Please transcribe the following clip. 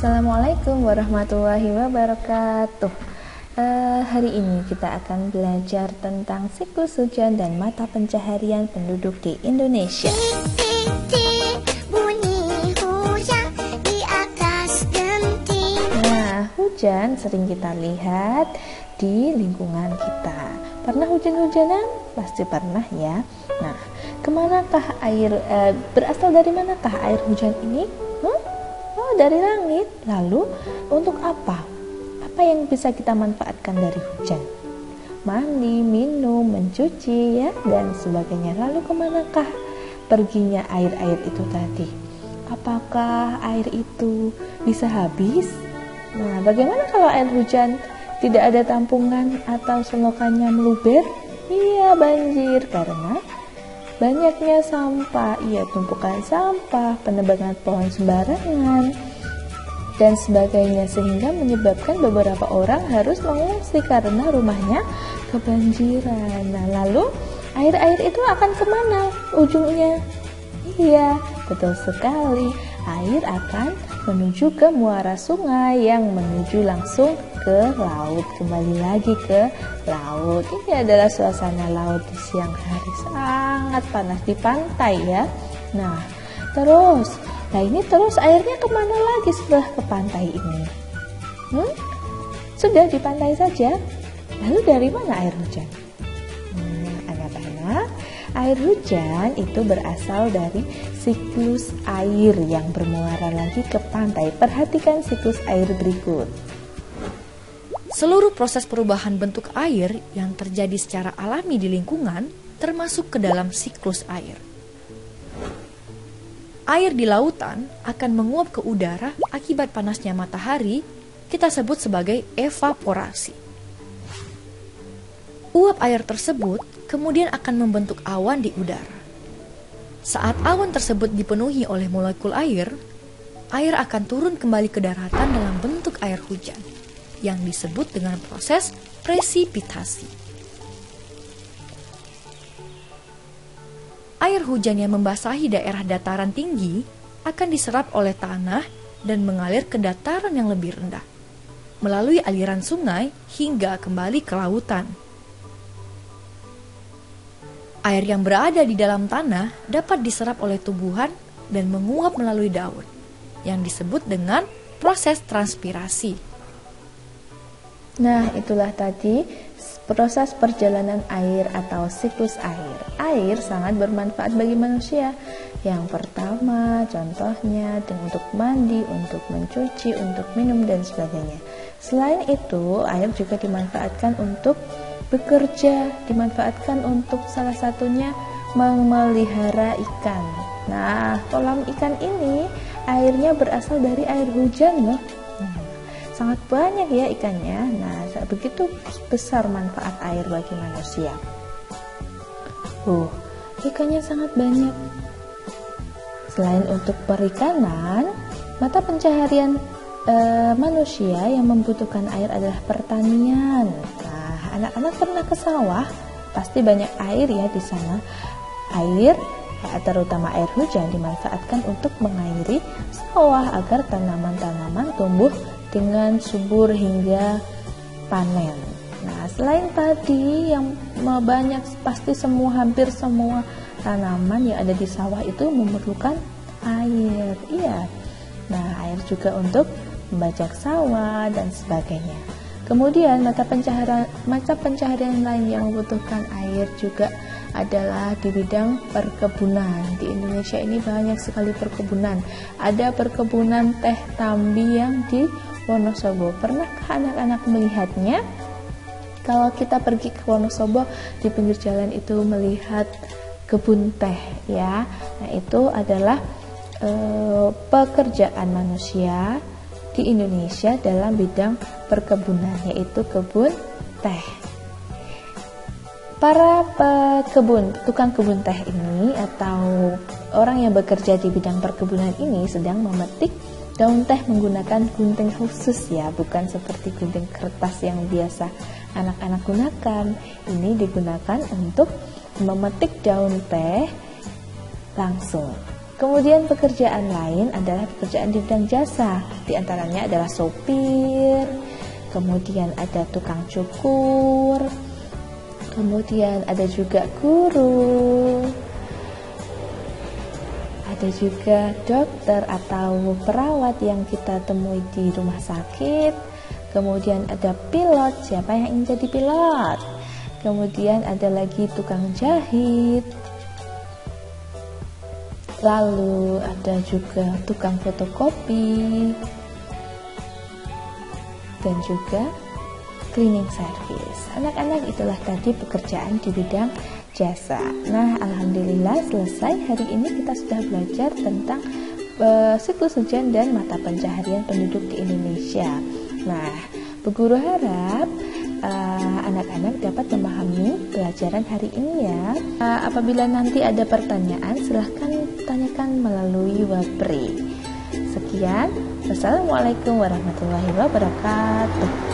Assalamualaikum warahmatullahi wabarakatuh. Hari ini kita akan belajar tentang siklus hujan dan mata pencaharian penduduk di Indonesia. Bunyi hujan di atas genting. Nah, hujan sering kita lihat di lingkungan kita. Pernah hujan-hujanan? Pasti pernah ya. Nah, kemanakah berasal dari manakah air hujan ini? Oh, dari langit. Lalu untuk apa? Apa yang bisa kita manfaatkan dari hujan? Mandi, minum, mencuci, ya, dan sebagainya. Lalu kemanakah perginya air-air itu tadi? Apakah air itu bisa habis? Nah, bagaimana kalau air hujan tidak ada tampungan atau selokannya meluber? Iya, banjir karena banyaknya sampah, tumpukan sampah, penebangan pohon sembarangan, dan sebagainya, sehingga menyebabkan beberapa orang harus mengungsi karena rumahnya kebanjiran. Nah, lalu air-air itu akan kemana ujungnya? Iya, betul sekali. Air akan menuju ke muara sungai yang menuju langsung ke laut, kembali lagi ke laut. Ini adalah suasana laut di siang hari, sangat panas di pantai ya. Nah, terus airnya kemana lagi setelah ke pantai ini? Sudah di pantai saja. Lalu dari mana air hujan? Anak-anak, air hujan itu berasal dari siklus air yang bermuara lagi ke pantai. Perhatikan siklus air berikut. Seluruh proses perubahan bentuk air yang terjadi secara alami di lingkungan termasuk ke dalam siklus air. Air di lautan akan menguap ke udara akibat panasnya matahari, kita sebut sebagai evaporasi. Uap air tersebut kemudian akan membentuk awan di udara. Saat awan tersebut dipenuhi oleh molekul air akan turun kembali ke daratan dalam bentuk air hujan, yang disebut dengan proses presipitasi. Air hujan yang membasahi daerah dataran tinggi akan diserap oleh tanah dan mengalir ke dataran yang lebih rendah, melalui aliran sungai hingga kembali ke lautan. Air yang berada di dalam tanah dapat diserap oleh tumbuhan dan menguap melalui daun, yang disebut dengan proses transpirasi. Nah, itulah tadi proses perjalanan air atau siklus air. Air sangat bermanfaat bagi manusia. Yang pertama, contohnya untuk mandi, untuk mencuci, untuk minum, dan sebagainya. Selain itu, air juga dimanfaatkan untuk bekerja, dimanfaatkan untuk salah satunya memelihara ikan. Nah, kolam ikan ini airnya berasal dari air hujan loh. Sangat banyak ya ikannya. Nah, begitu besar manfaat air bagi manusia. Ikannya sangat banyak. Selain untuk perikanan, mata pencaharian manusia yang membutuhkan air adalah pertanian. Nah, anak-anak pernah ke sawah? Pasti banyak air ya di sana. Air, terutama air hujan, dimanfaatkan untuk mengairi sawah agar tanaman-tanaman tumbuh dengan subur hingga panen. Nah, selain tadi yang banyak, pasti hampir semua tanaman yang ada di sawah itu memerlukan air. Iya. Nah, air juga untuk membajak sawah dan sebagainya. Kemudian mata pencaharian lain yang membutuhkan air juga adalah di bidang perkebunan. Di Indonesia ini banyak sekali perkebunan. Ada perkebunan teh Tambi yang di Wonosobo. Pernahkah anak-anak melihatnya? Kalau kita pergi ke Wonosobo, di pinggir jalan itu melihat kebun teh ya. Nah, itu adalah pekerjaan manusia di Indonesia dalam bidang perkebunan, yaitu kebun teh. Para tukang kebun teh ini atau orang yang bekerja di bidang perkebunan ini sedang memetik daun teh menggunakan gunting khusus ya, bukan seperti gunting kertas yang biasa anak-anak gunakan. Ini digunakan untuk memetik daun teh langsung. Kemudian pekerjaan lain adalah pekerjaan di bidang jasa. Di antaranya adalah sopir, kemudian ada tukang cukur, kemudian ada juga guru, ada juga dokter atau perawat yang kita temui di rumah sakit. Kemudian ada pilot, siapa yang ingin jadi pilot? Kemudian ada lagi tukang jahit. Lalu ada juga tukang fotokopi dan juga cleaning service. Anak-anak, itulah tadi pekerjaan di bidang jasa. Nah, alhamdulillah selesai. Hari ini kita sudah belajar tentang siklus hujan dan mata pencaharian penduduk di Indonesia. Nah, Bu Guru harap anak-anak dapat memahami pelajaran hari ini ya. Apabila nanti ada pertanyaan, silahkan tanyakan melalui Wapri. Sekian, wassalamualaikum warahmatullahi wabarakatuh.